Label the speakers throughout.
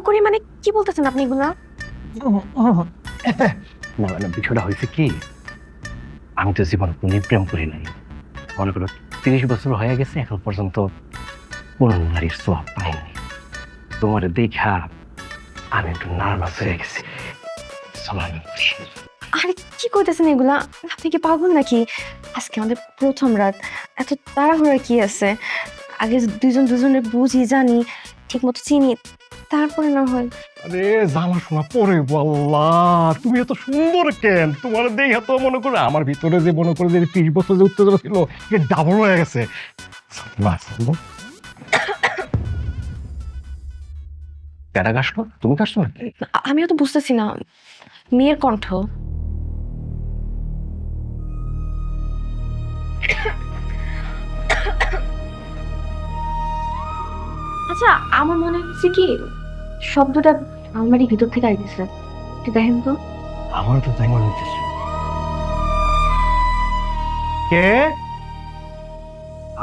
Speaker 1: করি মানে কি বলতেছেন আপনি এগুলা?
Speaker 2: না না, বিষয়টা হয়েছে কি, আমি তো জীবন কোনো প্রেম করি নাই। মনে করো 30 বছর হয়ে গেছে, এখন পর্যন্ত কোন নারীর সোয়াব পাইনি। তোমার দেখা আমি একটু নার্ভাস হয়ে গেছি। চলো আমি উঠি।
Speaker 1: আরে কি কইতেছেন এগুলা? আপনি কি পাগল নাকি? আজকে আমাদের প্রথম রাত, এত তাড়াহুড়ার কি আছে? আগে দুজন দুজনের বুঝি জানি, ঠিক মতো চিনি, তারপরে না হয়।
Speaker 2: আরে জামা শোনা পরে বললা, তুমি এত সুন্দর কেন? তোমার দেখা তো মনে করে আমার ভিতরে যে মনে করে যে 30 বছর যে উত্তেজনা ছিল ডাবল হয়ে গেছে। প্যারা কাশলো, তুমি কাশছো না?
Speaker 1: আমিও তো বুঝতেছি না, মেয়ের কণ্ঠ। আচ্ছা, আমার মনে হচ্ছে কি শব্দটা আলমারির ভিতর থেকে আইতেছে। একটু দেখেন তো।
Speaker 2: আমার তো তাই মনে হচ্ছে। কে?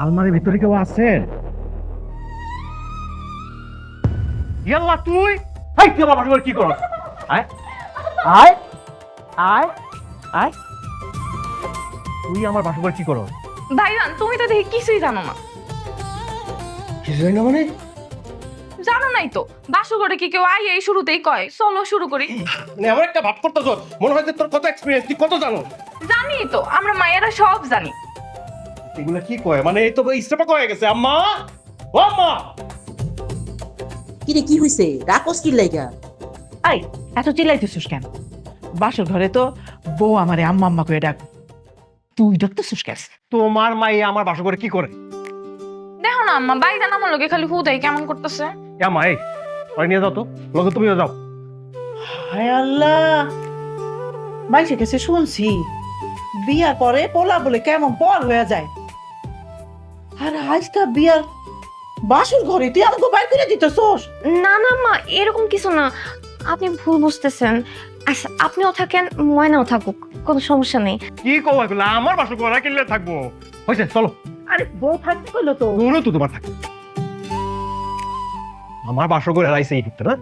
Speaker 2: আলমারির ভিতরে কেউ আছে? ইয়াল্লা তুই, এই তুই আমার বাসা কি করছ? আয় আয় আয় আয়, তুই আমার বাসা কি করছ?
Speaker 3: ভাইজান তুমি তো দেখি কিছুই জানো না।
Speaker 2: কিছু জানি না মানে?
Speaker 3: জানো নাই তো, বাসুঘরে কি কেউ আই এই শুরুতেই কয় চলো শুরু করি?
Speaker 2: মানে এমন একটা ভাব করতেছ, মনে হয় যে তোর কত এক্সপেরিয়েন্স, তুই কত জানো।
Speaker 3: জানি তো, আমরা মায়েরা সব জানি।
Speaker 2: এগুলা কি কয়? মানে এই তো ইস্তেফা কয়ে গেছে। আম্মা, ও আম্মা।
Speaker 4: কিরে কি হইছে? রাকস কি লাইগা?
Speaker 5: আই এত চিল্লাইতেছিস কেন? বাসর ঘরে তো বউ আমারে আম্মা আম্মা করে ডাক, তুই ডাকতেছিস কেন?
Speaker 2: তোমার মাই আমার বাসা করে কি করে?
Speaker 3: দেখো না আম্মা, ভাইজান আমার লোকে খালি হুদাই কেমন করতেছে।
Speaker 2: এ আম্মা, এই ওই নিয়ে যাও তো, লগে তুমিও যাও।
Speaker 5: হায় আল্লাহ, বাইসে কাছে শুনছি বিয়ার পরে পোলা বলে কেমন পর হয়ে যায়। আর আজকা বিয়ার বাসর ঘরে তুই আমাকে বাইর করে দিতেছস?
Speaker 1: না না মা, এরকম কিছু না, আপনি ভুল বুঝতেছেন। আচ্ছা, আপনিও থাকেন, ময়নাও থাকুক, কোনো সমস্যা নেই।
Speaker 2: কি কও এগুলা? আমার বাসা করে কিনলে থাকবো। হয়েছে, চলো।
Speaker 5: আরে বউ থাকতে কইলো তো।
Speaker 2: মনে তো তোমার থাকে, আমার বাসা করে হারাইছে এই দিকটা না।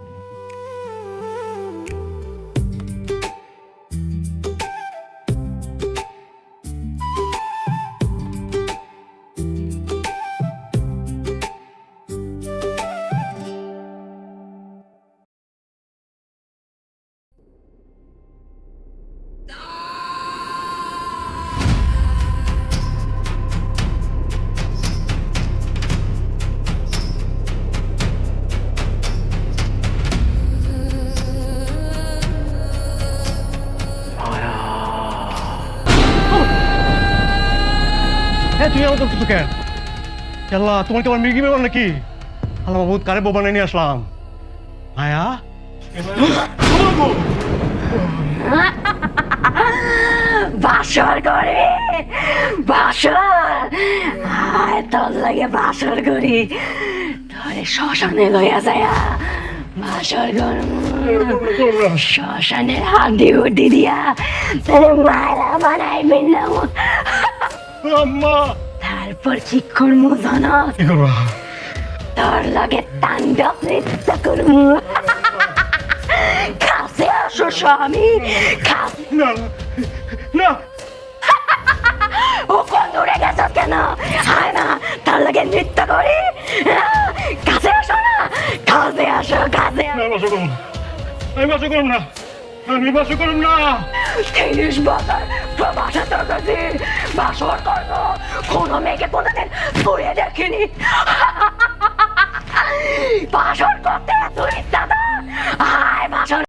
Speaker 2: হ্যাঁ, তুই আমার কিছু কেন? আল্লাহ, তোমার কি আমার মির্গি মেমন নাকি? আল্লাহ বাবু, কারে বউ বানিয়ে নিয়ে আসলাম। মায়া,
Speaker 1: বাসর করে, বাসর, আয় তোর লাগে বাসর করি, তোরে শ্মশানে লইয়া যায়। বাসর ঘর শ্মশানের হাড্ডি হুড্ডি দিয়া তোরে মায়েরা বানাই বিনলাম।
Speaker 2: আম্মা,
Speaker 1: তারপর কি করবো জানো?
Speaker 2: কি করবা?
Speaker 1: তোর লাগে তাণ্ডব নৃত্য করবো। কাছে আসো স্বামী, কাছে।
Speaker 2: না না,
Speaker 1: ও কোন দূরে গেছ কেন? হায় না, তার লাগে নৃত্য করি। কাছে আসো না, কাছে আসো, কাছে
Speaker 2: না, বাসা করুন না, আমি বাসা করুন না, আমি বাসা করুন না।
Speaker 1: 30 বছর প্রবাসে থাকছি, বাসর করবো, কোনো মেয়েকে কোনোদিন ছুঁয়ে দেখিনি। বাসর করতে এত ইচ্ছা,